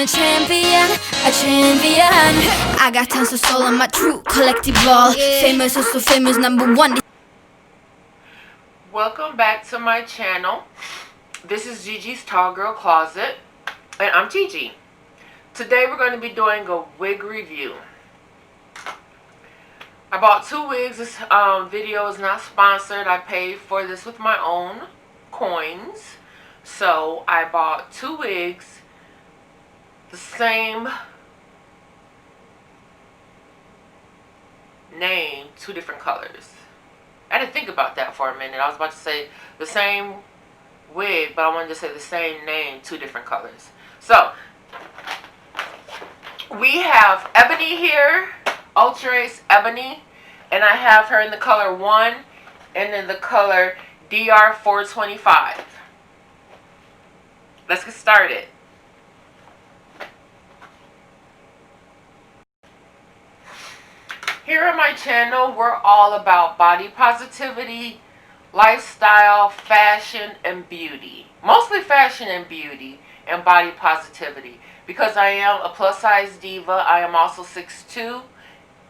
a champion, a champion. I got tons of soul on my true collective ball. Famous, so famous, #1. Welcome back to my channel. This is Gigi's Tall Girl Closet, and I'm Gigi. Today we're going to be doing a wig review. I bought 2 wigs. This video is not sponsored. I paid for this with my own coins. So I bought 2 wigs, the same name, 2 different colors. I had to think about that for a minute. I was about to say the same wig, but I wanted to say the same name, 2 different colors. So we have Ebony here, outre Ebony, and I have her in the color 1 and in the color DR425. Let's get started. Here on my channel, we're all about body positivity, lifestyle, fashion, and beauty. Mostly fashion and beauty and body positivity. Because I am a plus size diva, I am also 6'2",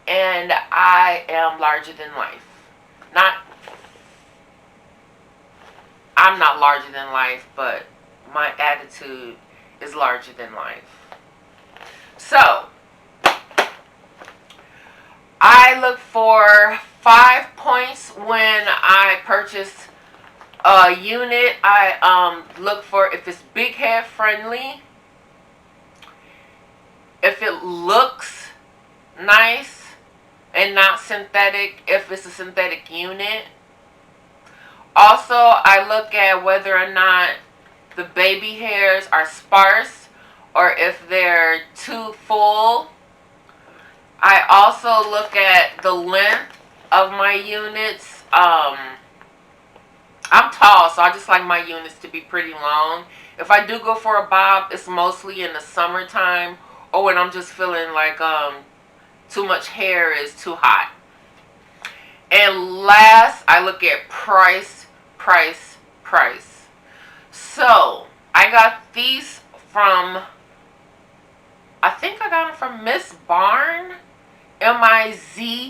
and I am larger than life. I'm not larger than life, but my attitude is larger than life. So I look for 5 points when I purchase a unit. I look for if it's big head friendly, if it looks nice and not synthetic, if it's a synthetic unit. Also, I look at whether or not the baby hairs are sparse or if they're too full. I also look at the length of my units. I'm tall, so I just like my units to be pretty long. If I do go for a bob, it's mostly in the summertime or when I'm just feeling like too much hair is too hot. And last, I look at price. So I got these from, I think I got them from Miss Barn, MIZBARN,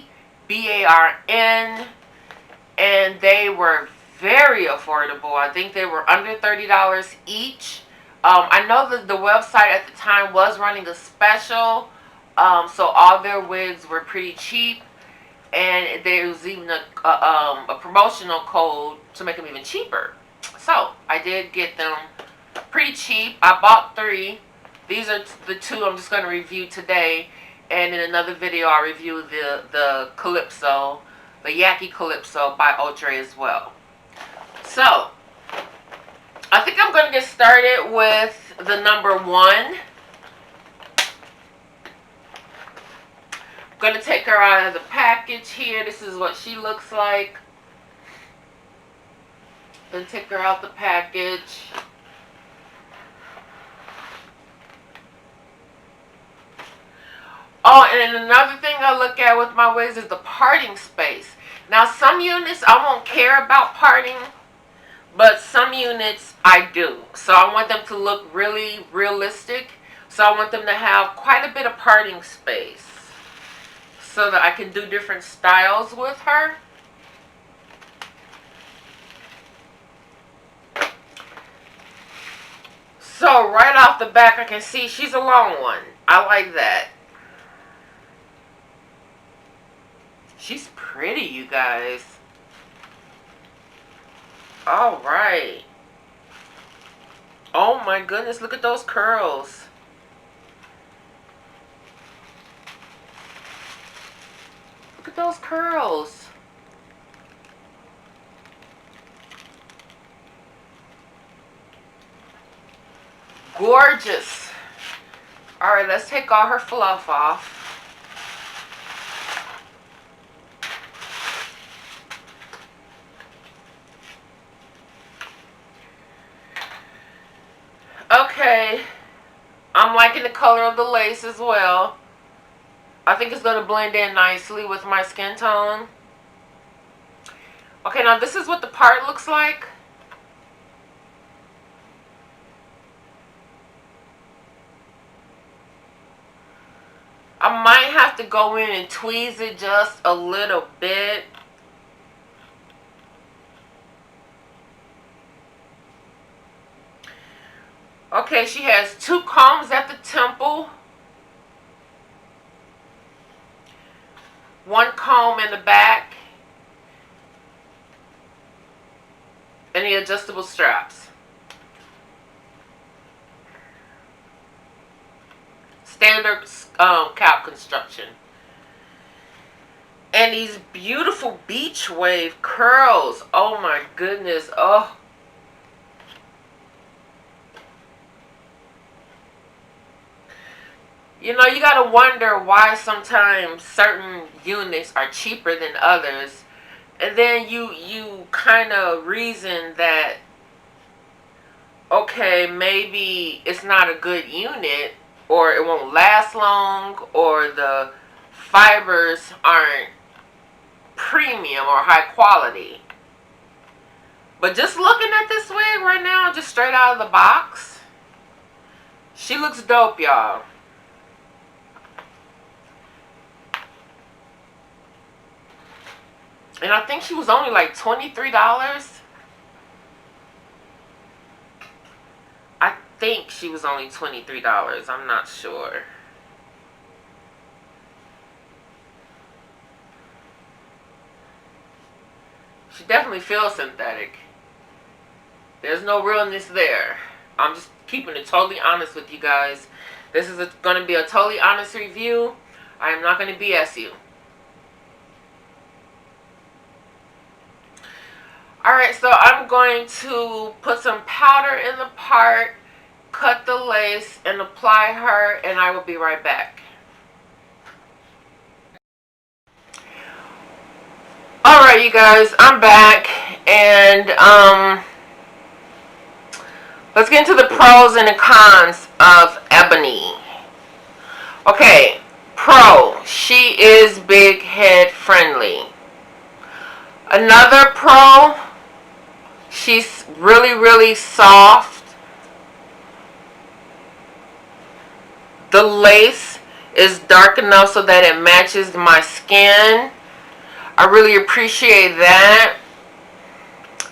and they were very affordable. I think they were under $30 each. I know that the website at the time was running a special, so all their wigs were pretty cheap, and there was even a promotional code to make them even cheaper. So I did get them pretty cheap. I bought 3. These are the 2 I'm just going to review today, and in another video I'll review the Calypso, the Yaki Calypso by outre as well. So I think I'm going to get started with the number 1. I'm going to take her out of the package here. This is what she looks like. Then take her out the package. Oh, and another thing I look at with my wigs is the parting space. Now, some units I won't care about parting, but some units I do. So I want them to look really realistic. So I want them to have quite a bit of parting space so that I can do different styles with her. So right off the back, I can see she's a long one. I like that. She's pretty, you guys. All right. Oh my goodness, look at those curls. Look at those curls. Gorgeous. All right, let's take all her fluff off. Okay, I'm liking the color of the lace as well. I think it's going to blend in nicely with my skin tone. Okay, now this is what the part looks like. have to go in and tweeze it just a little bit. Okay, she has 2 combs at the temple. 1 comb in the back. And the adjustable straps. Standard cap construction. And these beautiful beach wave curls. Oh my goodness. Oh. You know, you gotta wonder why sometimes certain units are cheaper than others. And then you kind of reason that, okay, maybe it's not a good unit, or it won't last long, or the fibers aren't premium or high quality. But just looking at this wig right now, just straight out of the box, she looks dope, y'all. And I think she was only like $23. I think she was only $23. I'm not sure. She definitely feels synthetic. There's no realness there. I'm just keeping it totally honest with you guys. This is going to be a totally honest review. I am not going to BS you. Alright, so I'm going to put some powder in the part, cut the lace, and apply her, and I will be right back. Alright, you guys, I'm back, and let's get into the pros and the cons of Ebony. Okay, pro, she is big head friendly. Another pro, she's really, really soft. The lace is dark enough so that it matches my skin. I really appreciate that.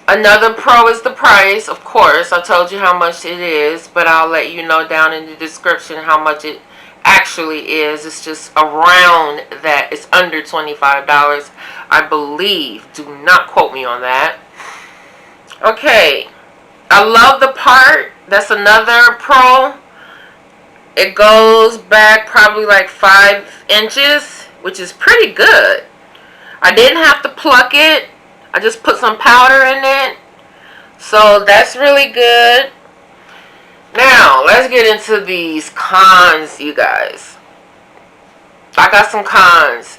Another pro is the price. Of course, I told you how much it is, but I'll let you know down in the description how much it actually is. It's just around that. It's under $25, I believe. Do not quote me on that. Okay, I love the part. That's another pro. It goes back probably like 5 inches, which is pretty good. I didn't have to pluck it. I just put some powder in it. So that's really good. Now, let's get into these cons, you guys. I got some cons.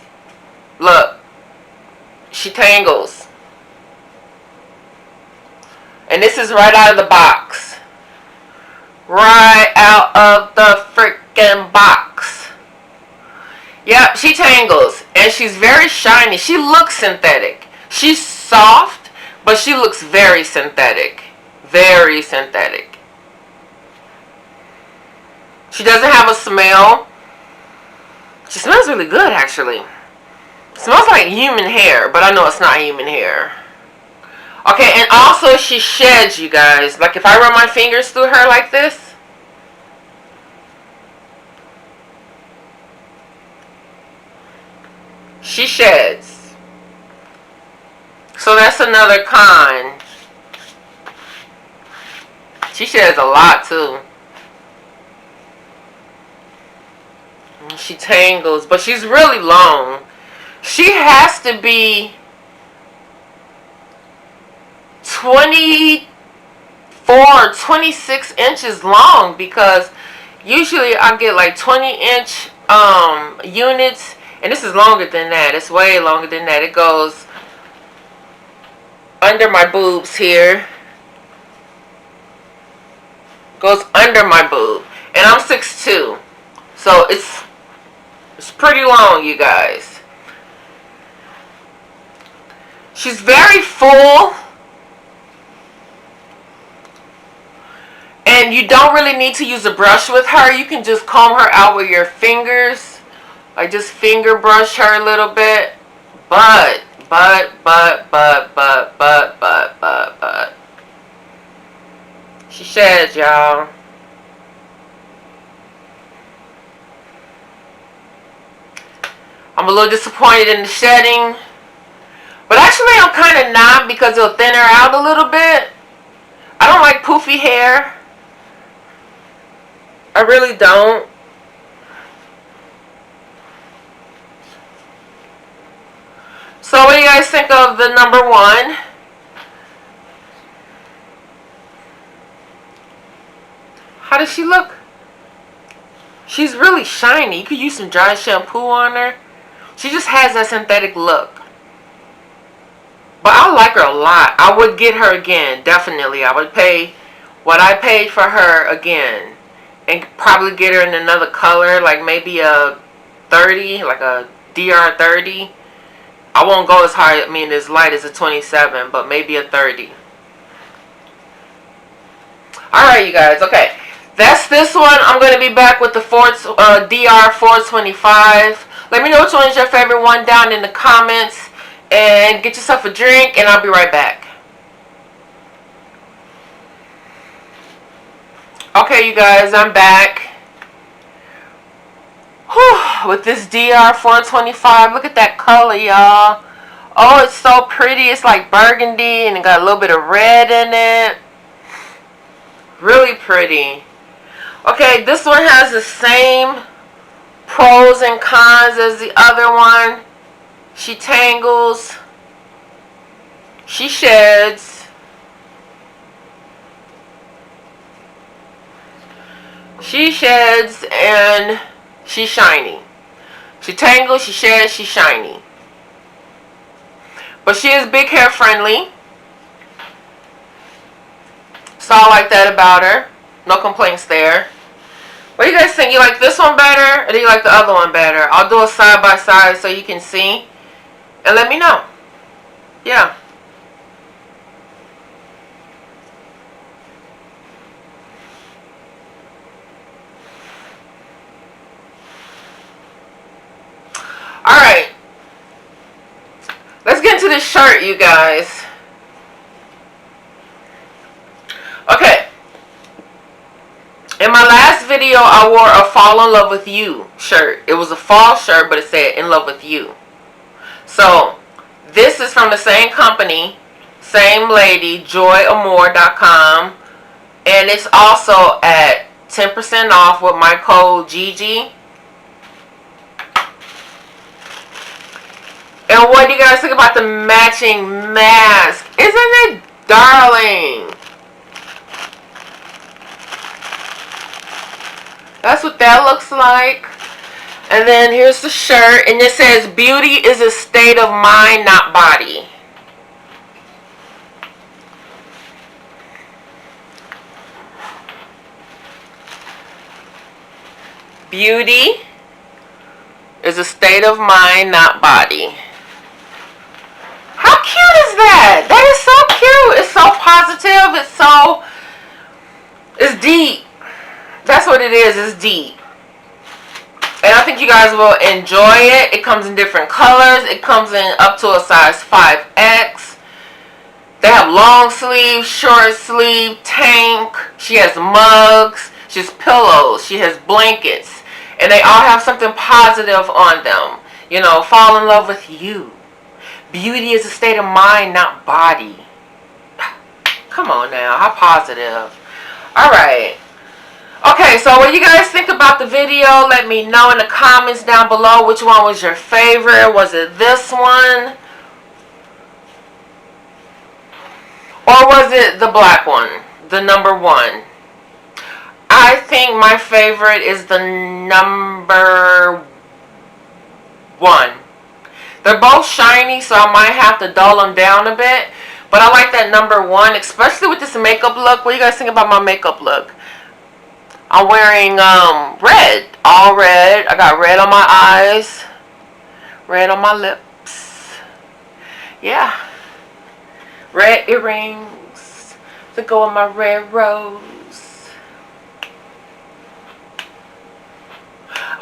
Look, she tangles. And this is right out of the box. Right out of the freaking box. Yep, she tangles. And she's very shiny. She looks synthetic. She's soft, but she looks very synthetic. Very synthetic. She doesn't have a smell. She smells really good, actually. It smells like human hair, but I know it's not human hair. Okay, and also she sheds, you guys. Like if I run my fingers through her like this, she sheds. So that's another con. She sheds a lot too. She tangles, but she's really long. She has to be 24 or 26 inches long, because usually I get like 20-inch units, and this is longer than that. It's way longer than that. It goes under my boobs here. Goes under my boob, and I'm 6'2", so it's pretty long, you guys. She's very full. And you don't really need to use a brush with her. You can just comb her out with your fingers. Like just finger brush her a little bit. But. She sheds, y'all. I'm a little disappointed in the shedding. But actually I'm kind of not, because it'll thin her out a little bit. I don't like poofy hair. I really don't. So what do you guys think of the number 1? How does she look? She's really shiny. You could use some dry shampoo on her. She just has that synthetic look. But I like her a lot. I would get her again, definitely. I would pay what I paid for her again. And probably get her in another color, like maybe a 30, like a DR 30. I won't go as high, as light as a 27, but maybe a 30. Alright, you guys, okay. That's this one. I'm going to be back with the DR 425. Let me know which one is your favorite one down in the comments. And get yourself a drink, and I'll be right back. Okay, you guys, I'm back. Whew, with this DR 425. Look at that color, y'all. Oh, it's so pretty. It's like burgundy, and it got a little bit of red in it. Really pretty. Okay, this one has the same pros and cons as the other one. She tangles. She sheds. She sheds and she's shiny. She tangles, she sheds, she's shiny. But she is big hair friendly. So I like that about her. No complaints there. What do you guys think? You like this one better, or do you like the other one better? I'll do a side by side so you can see. And let me know. Yeah. Alright. Let's get into this shirt, you guys. Okay. In my last video, I wore a Fall in Love with You shirt. It was a fall shirt, but it said In Love with You. So, this is from the same company, same lady, joyamour.com. And it's also at 10% off with my code Gigi. And what do you guys think about the matching mask? Isn't it darling? That's what that looks like. And then here's the shirt. And it says, beauty is a state of mind, not body. Beauty is a state of mind, not body. How cute is that? That is so cute. It's so positive. It's deep. That's what it is. It's deep. And I think you guys will enjoy it. It comes in different colors. It comes in up to a size 5X. They have long sleeve, short sleeve, tank. She has mugs. She has pillows. She has blankets. And they all have something positive on them. You know, fall in love with you. Beauty is a state of mind, not body. Come on now. How positive. Alright. Okay, so what do you guys think about the video? Let me know in the comments down below which one was your favorite. Was it this one? Or was it the black one? The number 1? I think my favorite is the number 1. They're both shiny, so I might have to dull them down a bit. But I like that number 1, especially with this makeup look. What do you guys think about my makeup look? I'm wearing red. All red. I got red on my eyes. Red on my lips. Yeah. Red earrings to go on my red rose.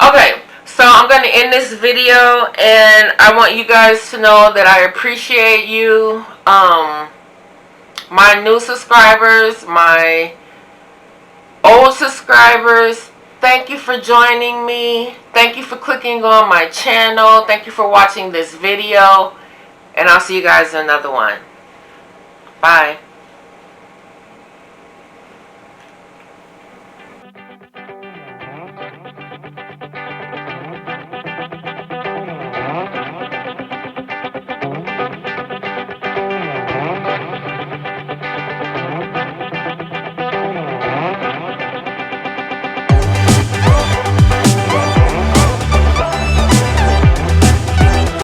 Okay. So I'm going to end this video, and I want you guys to know that I appreciate you. My new subscribers, my old subscribers, thank you for joining me. Thank you for clicking on my channel. Thank you for watching this video. And I'll see you guys in another one. Bye.